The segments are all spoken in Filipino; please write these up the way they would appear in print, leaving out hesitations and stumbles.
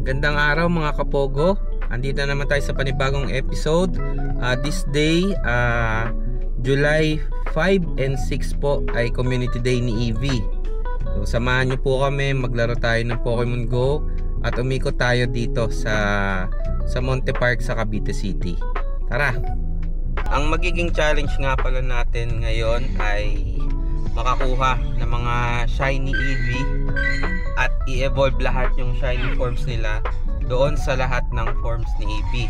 Gandang araw mga kapogo. Andito naman tayo sa panibagong episode. This day, July 5 and 6 po ay Community Day ni Eevee. So, samahan nyo po kami, maglaro tayo ng Pokemon Go at umikot tayo dito sa Monte Park sa Cavite City. Tara! Ang magiging challenge nga pala natin ngayon ay makakuha ng mga shiny Eevee at i-evolve lahat yung shiny forms nila doon sa lahat ng forms ni Eevee.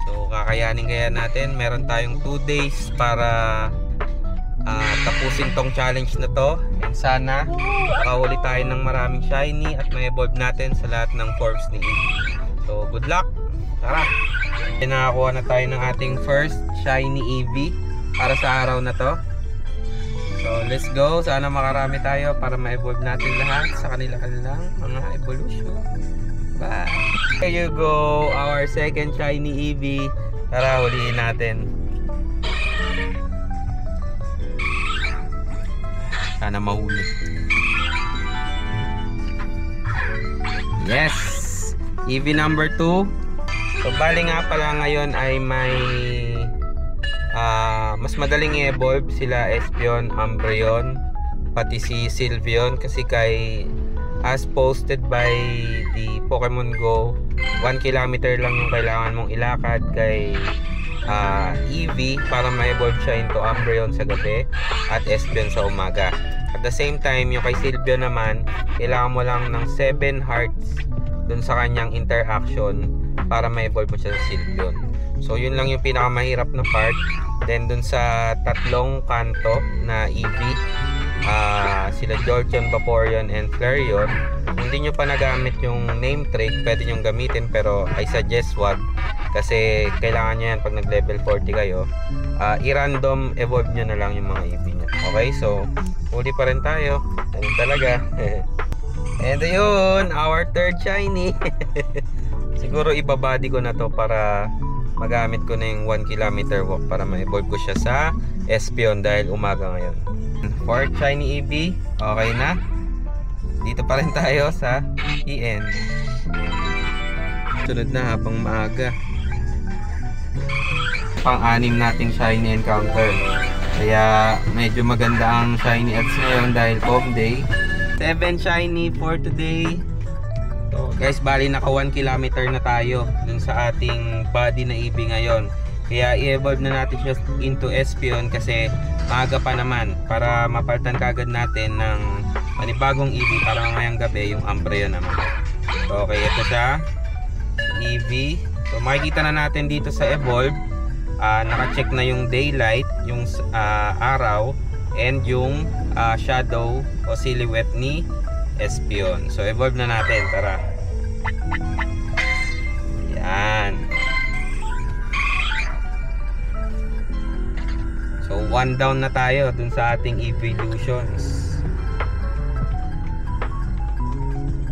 So kakayanin kaya natin. Meron tayong 2 days para tapusin tong challenge na to, and sana makahuli tayo ng maraming shiny at ma-evolve natin sa lahat ng forms ni Eevee. So good luck! Tara! Nakakuha na tayo ng ating first shiny Eevee para sa araw na to. So let's go, sana makarami tayo para ma-evolve natin lahat sa kanilang mga evolution. Bye! Here you go, our second shiny Eevee. Tara, huliin natin. Sana mahuli. Yes! Eevee number 2. So bali nga pala ngayon ay may mas madaling i-evolve sila Espeon, Umbreon, pati si Sylveon, kasi as posted by the Pokemon Go, 1 kilometer lang yung kailangan mong ilakad kay Eevee para ma-evolve siya into Umbreon sa gabi at Espeon sa umaga. At the same time, yung kay Sylveon naman, kailangan mo lang ng 7 hearts dun sa kanyang interaction para ma-evolve mo siya sa Sylveon. So yun lang yung pinakamahirap na part. Then dun sa tatlong kanto na Eevee, sila Jolteon, Vaporeon, and Flareon, hindi nyo pa nagamit yung name trick, pwede nyo gamitin, pero I suggest wag, kasi kailangan nyo yan pag nag level 40 kayo. I-random evolve nyo na lang yung mga Eevee nyo. Okay, so huli pa rin tayo. Ano talaga. And ayun, our third shiny. Siguro ibabody ko na to para magamit ko na yung 1 kilometer walk para ma-evolve ko siya sa Espeon dahil umaga ngayon. Fourth shiny Eevee, okay na. Dito pa rin tayo sa EN. Sunod na habang maaga. Pang-anim nating shiny encounter. Kaya medyo maganda ang shiny ads ngayon dahil home day. 7 shiny for today. So guys, bali naka 1 kilometer na tayo dun sa ating body na Eevee ngayon. Kaya i-evolve na natin siya into Espeon kasi maaga pa naman para mapalitan kagad natin ng panibagong Eevee para mamayang gabi yung Umbreon naman. So okay, ito siya, Eevee. So makikita na natin dito sa evolve, naka-check na yung daylight, yung araw, and yung shadow o silhouette ni Espeon. So evolve na natin, tara. Yan. So 1 down na tayo dun sa ating evolutions.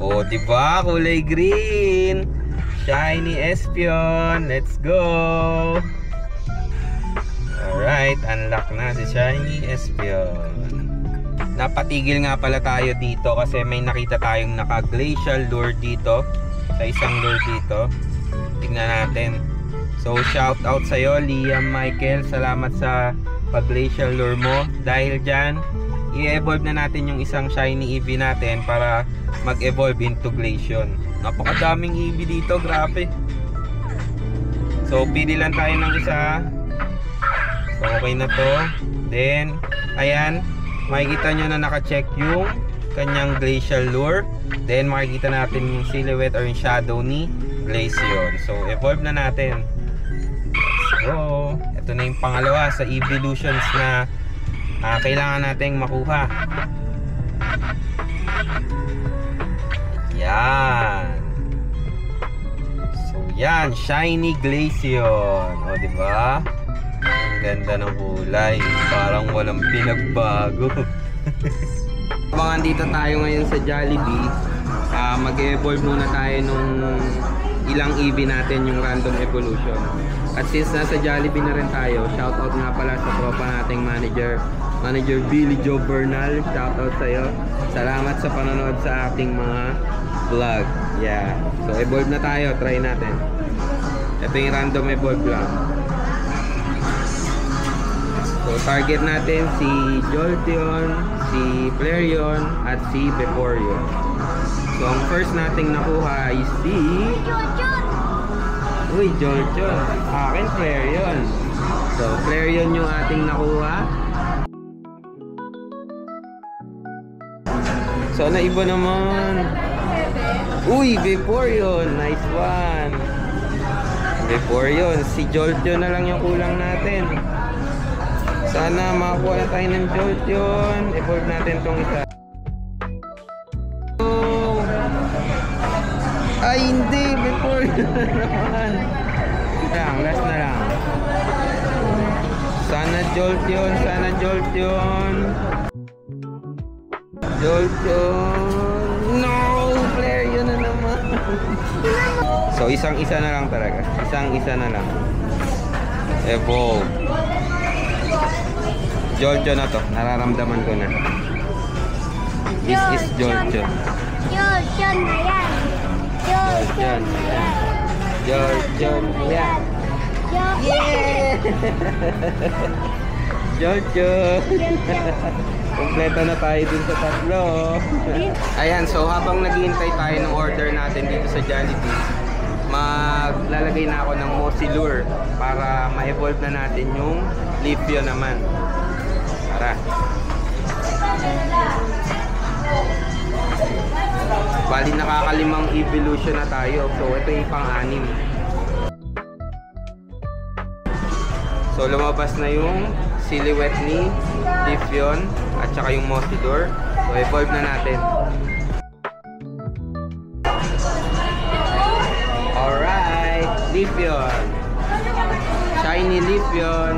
Oh, diba? Kulay green. Shiny Espeon. Let's go. Alright, unlock na si Shiny Espeon. Napatigil nga pala tayo dito kasi may nakita tayong naka-glacial lure dito, sa isang lure dito. Tignan natin. So shout out sa'yo, Liam Michael, salamat sa pag-glacial lure mo. Dahil dyan, i-evolve na natin yung isang shiny Eevee natin para mag-evolve into Glaceon. Napakadaming Eevee dito, grabe. So pili lang tayo ng isa. So okay na to. Then ayan, makikita nyo na naka-check yung kanyang glacial lure. Then makikita natin yung silhouette or yung shadow ni Glaceon. So evolve na natin. Let's go. Ito na yung pangalawa sa evolutions na kailangan nating makuha. Yan. So yan, shiny Glaceon. O diba? Ang ganda ng kulay, parang walang pinagbago. Habang andito tayo ngayon sa Jollibee, mag-evolve muna tayo nung ilang Eevee natin, yung random evolution. At since nasa Jollibee na rin tayo, shoutout nga pala sa tropa nating manager Manager Billy Joe Bernal, shoutout sa'yo. Salamat sa panonood sa ating mga vlog. Yeah. So evolve na tayo, try natin. Ito yung random evolve lang. So target natin si Jolteon, si Flareon, at si Vaporeon. So ang first nating nakuha is si... Uy, Jolteon. Akin, Flareon. So Flareon yung ating nakuha. So na iba naman. Uy, Vaporeon. Nice one. Vaporeon. Si Jolteon na lang yung kulang natin. Sana makakuha na tayo ng Jolteon. Evolve natin tong isa. Oh. Ay, hindi. Vaporeon na naman. Last na lang. Sana Jolteon. Sana Jolteon. Jolteon. No! Flareon na naman. So, isang-isa na lang talaga. Isang-isa na lang. Evolve. Jolteon na to. Nararamdaman ko na. This is Jolteon. Jolteon na yan. Jolteon na yan. Jolteon na yan. Yeah! Jolteon. Kompleto na tayo dun sa tatlo. Ayan, so habang naghihintay tayo ng order natin dito sa Jollibee, maglalagay na ako ng Mosilure para ma-evolve na natin yung Leafeon naman. Tara. Bali nakakalimang evolution na tayo. So ito yung pang-anim. So lumabas na yung silhouette ni Leafeon at saka yung Mosilure. So evolve na natin. Alright, Leafeon. Shiny Leafeon.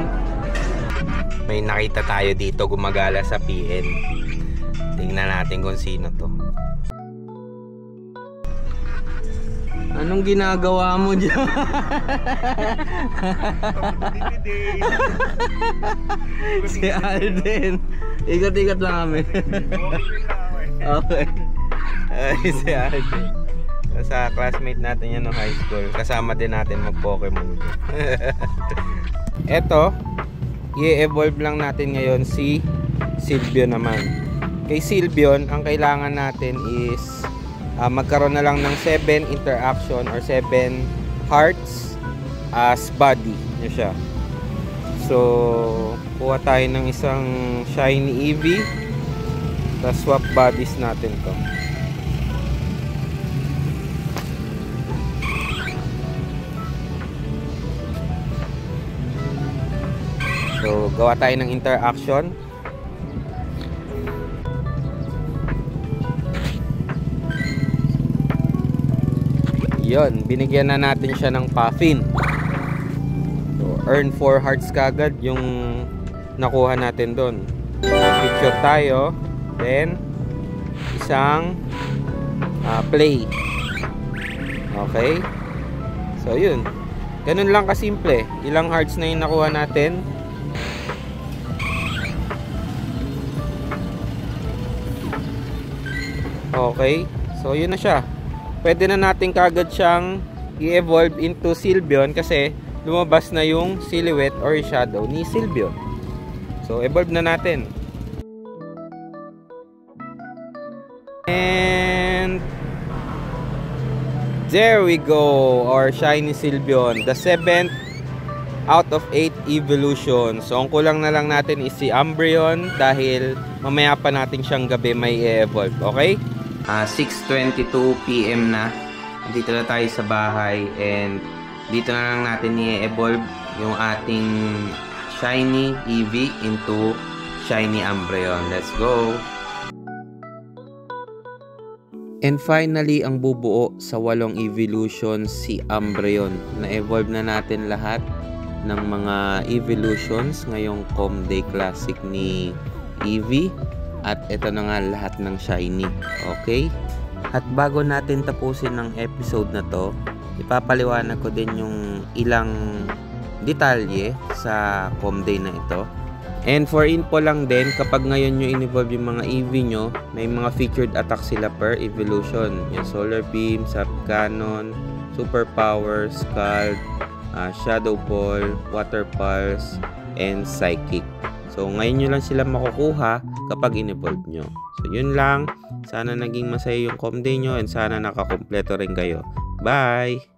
May nakita tayo dito gumagala sa PN. Tingnan natin kung sino to. Anong ginagawa mo dyan? Si Alden. Ikot-ikot lang kami. Okay. Ay, si Alden. Sa classmate natin yan ng high school. Kasama din natin mag-Pokemon. Eto, i-evolve lang natin ngayon si Sylveon naman. Kay Sylveon, ang kailangan natin is magkaroon na lang ng 7 interaction or 7 hearts as body niya siya. So kuha tayo ng isang shiny Eevee, tapos swap bodies natin to. So gawa tayo ng interaction. Yon, binigyan na natin siya ng Puffin. So, earn 4 hearts kagad yung nakuha natin doon. Picture tayo. Then, isang play. Okay? So, yun. Ganun lang kasimple. Ilang hearts na yung nakuha natin. Okay? So, yun na siya. Pwede na natin kagad siyang i-evolve into Sylveon kasi lumabas na yung silhouette or shadow ni Sylveon. So, evolve na natin. And there we go, our shiny Sylveon, the 7th out of 8 evolution. So, ang kulang na lang natin is si Umbreon dahil mamaya pa natin siyang gabi may i-evolve. Okay? 6:22 PM na. Dito na tayo sa bahay and dito na lang natin i-evolve yung ating shiny Eevee into shiny Umbreon. Let's go! And finally, ang bubuo sa 8 evolutions si Umbreon. Na-evolve na natin lahat ng mga evolutions ngayong Comday Classic ni Eevee. At ito na nga lahat ng shiny. Okay? At bago natin tapusin ng episode na to, ipapaliwanag ko din yung ilang detalye sa Comday na ito. And for info lang din, kapag ngayon nyo in-evolve yung mga EV nyo, may mga featured attack sila per evolution. Yung Solar Beam, Sap Cannon, Super Power, Scald, Shadow Ball, Water Pulse, and Psychic. So ngayon nyo lang sila makukuha kapag in-evolve nyo. So yun lang. Sana naging masaya yung com day nyo and sana nakakompleto rin kayo. Bye!